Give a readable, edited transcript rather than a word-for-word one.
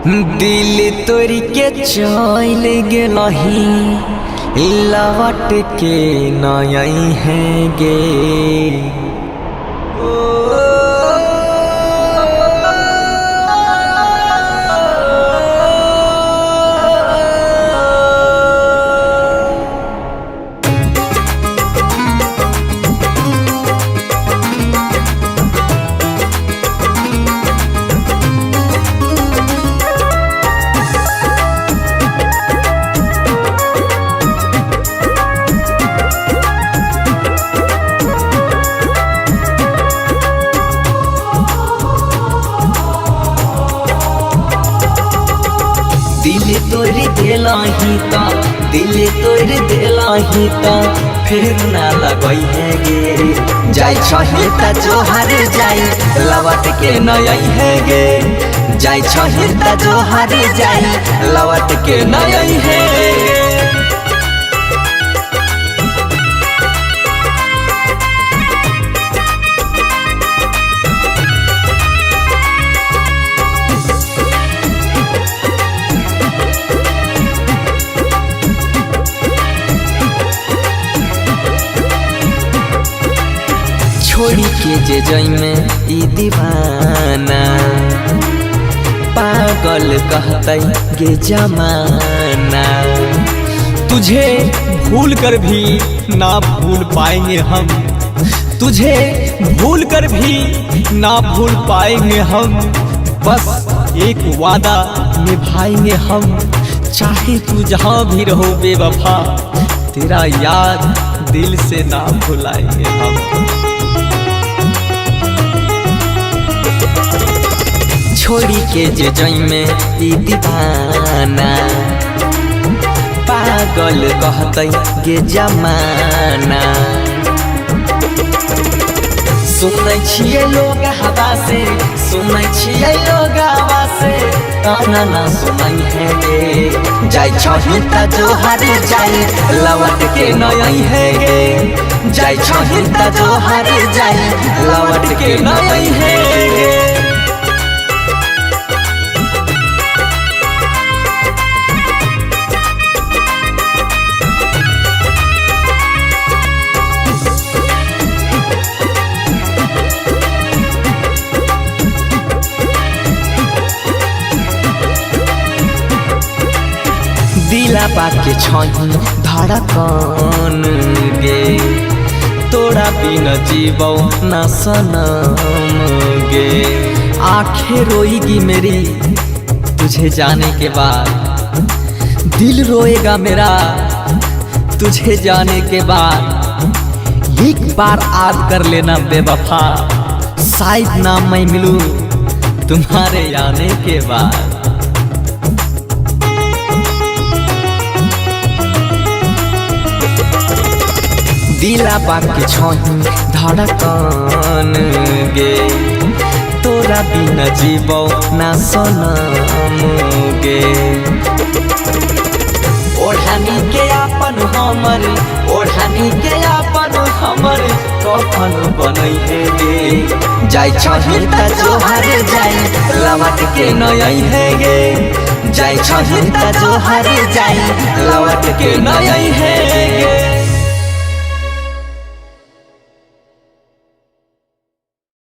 दिल तोरी के चल गेलही लौट के नई है गे। दिल तोरी दिलाही ता दिल तोरी दिलाही ता फिर ना लगई है गे। जाई छही ता जोहर जाई लौट के नई है गे। जाई छही ता जोहर जाई लौट के नई है गे। छोड़ी के जे जई में ई दीवाना पागल कहते गे जमाना। तुझे भूल कर भी ना भूल पाएंगे हम, तुझे भूल कर भी ना भूल पाएंगे हम। बस एक वादा निभाएंगे हम, चाहे तू जहाँ भी रहो बेवफा, तेरा याद दिल से ना भुलाएंगे हम। छोड़ी के जे जई में ई दीवाना पागल कहते गे जमाना। सुनै छियै लोग हवा से, सुनै छियै लोग हवा से, ताना ना सुनै है गे। जाई छही ता जोहर जाई लौट के नई है गे। जाई छही ता जोहर जाई लौट के नई है गे। दिला बाके छही धड़कन गे, तोरा बिन जीवो न सनम गे। आंखें रोएगी मेरी तुझे जाने के बाद, दिल रोएगा मेरा तुझे जाने के बाद। एक बार याद कर लेना बेवफा, शायद ना मैं मिलूं तुम्हारे आने के बाद। दिला बाके छही धड़कन गे, तोरा बिन जीवो ना सनम गे। ओढ़नी के आपन हमर, ओढ़नी के आपन हमर कफन बनई है गे। जाई छही ता जोहर जाई लौट के नई है गे। जाई छही ता जोहर जाई लौट के नई है गे।